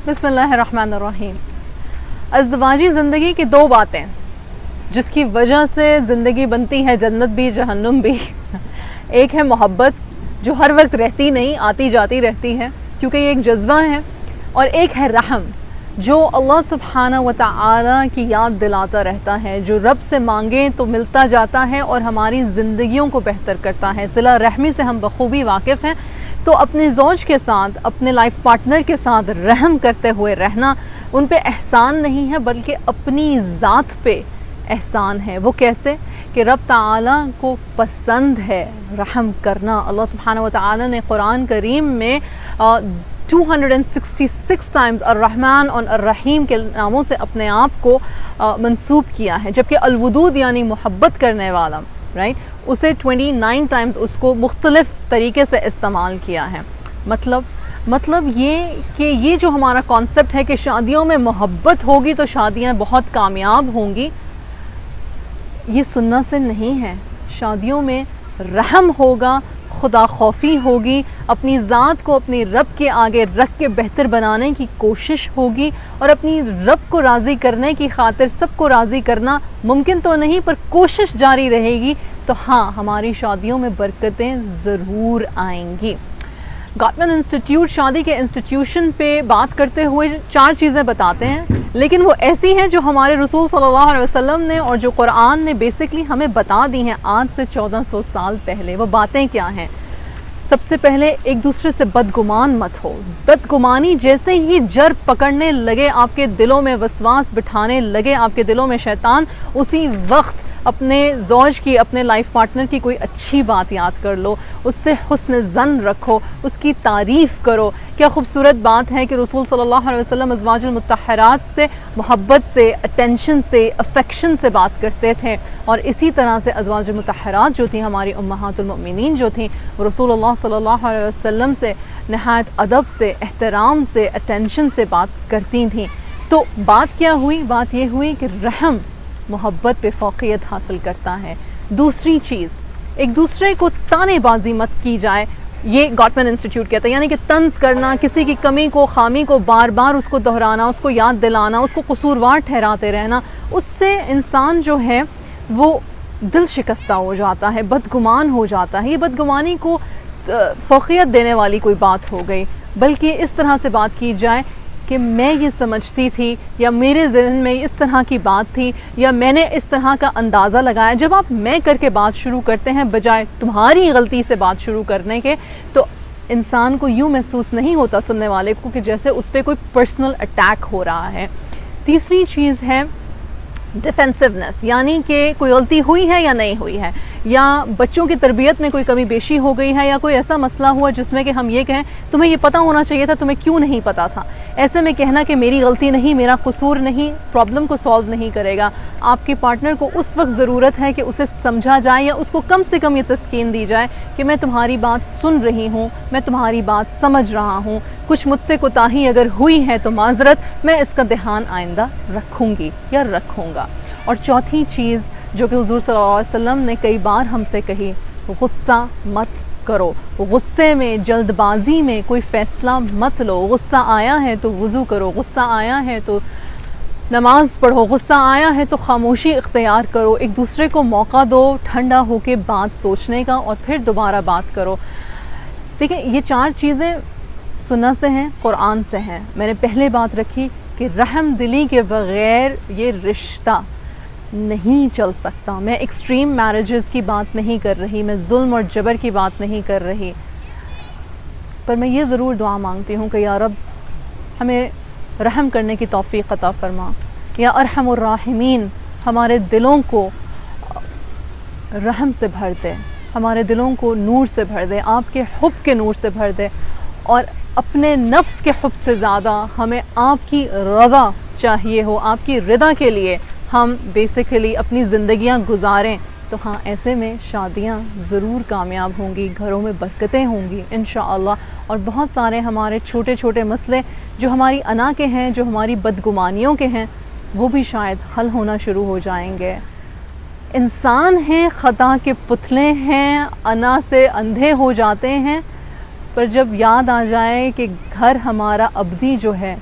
بسم اللہ الرحمن الرحیم. ازدواجی زندگی کی دو باتیں جس کی وجہ سے زندگی بنتی ہے جنت بھی جہنم بھی. ایک ہے محبت جو ہر وقت رہتی نہیں، آتی جاتی رہتی ہے کیونکہ یہ ایک جذبہ ہے، اور ایک ہے رحم جو اللہ سبحانہ و تعالی کی یاد دلاتا رہتا ہے، جو رب سے مانگیں تو ملتا جاتا ہے اور ہماری زندگیوں کو بہتر کرتا ہے. صلہ رحمی سے ہم بخوبی واقف ہیں، تو اپنے زوج کے ساتھ، اپنے لائف پارٹنر کے ساتھ رحم کرتے ہوئے رہنا ان پہ احسان نہیں ہے بلکہ اپنی ذات پہ احسان ہے. وہ کیسے کہ رب تعالیٰ کو پسند ہے رحم کرنا. اللہ سبحانہ و تعالیٰ نے قرآن کریم میں 266 ٹائمز الرحمن اور الرحیم کے ناموں سے اپنے آپ کو منسوب کیا ہے، جبکہ الودود یعنی محبت کرنے والا اسے 29 ٹائمز اس کو مختلف طریقے سے استعمال کیا ہے. مطلب یہ کہ یہ جو ہمارا کانسیپٹ ہے کہ شادیوں میں محبت ہوگی تو شادیاں بہت کامیاب ہوں گی، یہ سننا سے نہیں ہے. شادیوں میں رحم ہوگا، خدا خوفی ہوگی، اپنی ذات کو اپنی رب کے آگے رکھ کے بہتر بنانے کی کوشش ہوگی، اور اپنی رب کو راضی کرنے کی خاطر سب کو راضی کرنا ممکن تو نہیں پر کوشش جاری رہے گی. تو ہاں، ہماری شادیوں میں برکتیں ضرور آئیں گی. گاٹمن انسٹیٹیوٹ شادی کے انسٹیٹیوشن پہ بات کرتے ہوئے 4 چیزیں بتاتے ہیں، لیکن وہ ایسی ہیں جو ہمارے رسول صلی اللہ علیہ وسلم نے اور جو قرآن نے بیسکلی ہمیں بتا دی ہیں آج سے 1400 سال پہلے. وہ باتیں کیا ہیں؟ سب سے پہلے ایک دوسرے سے بدگمان مت ہو. بدگمانی جیسے ہی جر پکڑنے لگے، آپ کے دلوں میں وسواس بٹھانے لگے آپ کے دلوں میں شیطان، اسی وقت اپنے زوج کی، اپنے لائف پارٹنر کی کوئی اچھی بات یاد کر لو، اس سے حسن ظن رکھو، اس کی تعریف کرو. کیا خوبصورت بات ہے کہ رسول صلی اللہ علیہ وسلم ازواج المطہرات سے محبت سے، اٹینشن سے، افیکشن سے بات کرتے تھے، اور اسی طرح سے ازواج المطہرات جو تھیں، ہماری امہات المؤمنین جو تھیں، وہ رسول اللہ صلی اللہ علیہ وسلم سے نہایت ادب سے، احترام سے، اٹینشن سے بات کرتی تھیں. تو بات کیا ہوئی؟ بات یہ ہوئی کہ رحم محبت پہ فوقیت حاصل کرتا ہے. دوسری چیز، ایک دوسرے کو تانے بازی مت کی جائے. یہ گاٹمن انسٹیٹیوٹ کہتا ہے، یعنی کہ طنز کرنا، کسی کی کمی کو، خامی کو بار بار اس کو دہرانا، اس کو یاد دلانا، اس کو قصوروار ٹھہراتے رہنا، اس سے انسان جو ہے وہ دل شکستہ ہو جاتا ہے، بدگمان ہو جاتا ہے. یہ بدگمانی کو فوقیت دینے والی کوئی بات ہو گئی، بلکہ اس طرح سے بات کی جائے کہ میں یہ سمجھتی تھی، یا میرے ذہن میں اس طرح کی بات تھی، یا میں نے اس طرح کا اندازہ لگایا. جب آپ میں کر کے بات شروع کرتے ہیں بجائے تمہاری غلطی سے بات شروع کرنے کے، تو انسان کو یوں محسوس نہیں ہوتا سننے والے کو کہ جیسے اس پہ کوئی پرسنل اٹیک ہو رہا ہے. تیسری چیز ہے ڈیفینسونیس، یعنی کہ کوئی غلطی ہوئی ہے یا نہیں ہوئی ہے، یا بچوں کی تربیت میں کوئی کمی بیشی ہو گئی ہے، یا کوئی ایسا مسئلہ ہوا جس میں کہ ہم یہ کہیں تمہیں یہ پتہ ہونا چاہیے تھا، تمہیں کیوں نہیں پتہ تھا. ایسے میں کہنا کہ میری غلطی نہیں، میرا قصور نہیں، پرابلم کو سالو نہیں کرے گا. آپ کے پارٹنر کو اس وقت ضرورت ہے کہ اسے سمجھا جائے، یا اس کو کم سے کم یہ تسکین دی جائے کہ میں تمہاری بات سن رہی ہوں، میں تمہاری بات سمجھ رہا ہوں، کچھ مجھ سے کوتاہی اگر ہوئی ہے تو معذرت، میں اس کا دھیان آئندہ رکھوں گی یا رکھوں گا. اور چوتھی چیز جو کہ حضور صلی اللہ علیہ وسلم نے کئی بار ہم سے کہی، غصہ مت کرو. غصے میں، جلد بازی میں کوئی فیصلہ مت لو. غصہ آیا ہے تو وضو کرو، غصہ آیا ہے تو نماز پڑھو، غصہ آیا ہے تو خاموشی اختیار کرو. ایک دوسرے کو موقع دو ٹھنڈا ہو کے بات سوچنے کا، اور پھر دوبارہ بات کرو. دیکھیں، یہ 4 چیزیں سنت سے ہیں، قرآن سے ہیں. میں نے پہلے بات رکھی کہ رحم دلی کے بغیر یہ رشتہ نہیں چل سکتا. میں ایکسٹریم میرجز کی بات نہیں کر رہی، میں ظلم اور جبر کی بات نہیں کر رہی، پر میں یہ ضرور دعا مانگتی ہوں کہ یا رب ہمیں رحم کرنے کی توفیق عطا فرما. یا ارحم الراحمین، ہمارے دلوں کو رحم سے بھر دے، ہمارے دلوں کو نور سے بھر دے، آپ کے حب کے نور سے بھر دے، اور اپنے نفس کے حب سے زیادہ ہمیں آپ کی رضا چاہیے ہو. آپ کی رضا کے لیے ہم بیسیکلی اپنی زندگیاں گزاریں. تو ہاں، ایسے میں شادیاں ضرور کامیاب ہوں گی، گھروں میں برکتیں ہوں گی انشاءاللہ. اور بہت سارے ہمارے چھوٹے چھوٹے مسئلے جو ہماری انا کے ہیں، جو ہماری بدگمانیوں کے ہیں، وہ بھی شاید حل ہونا شروع ہو جائیں گے. انسان ہیں، خطا کے پتلے ہیں، انا سے اندھے ہو جاتے ہیں، پر جب یاد آ جائے کہ گھر ہمارا ابدی جو ہے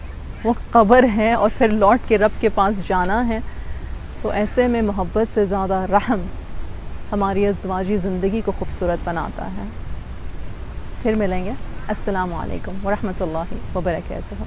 وہ قبر ہے اور پھر لوٹ کے رب کے پاس جانا ہے. تو ایسے میں محبت سے زیادہ رحم ہماری ازدواجی زندگی کو خوبصورت بناتا ہے. پھر ملیں گے. السلام علیکم ورحمۃ اللہ وبرکاتہ.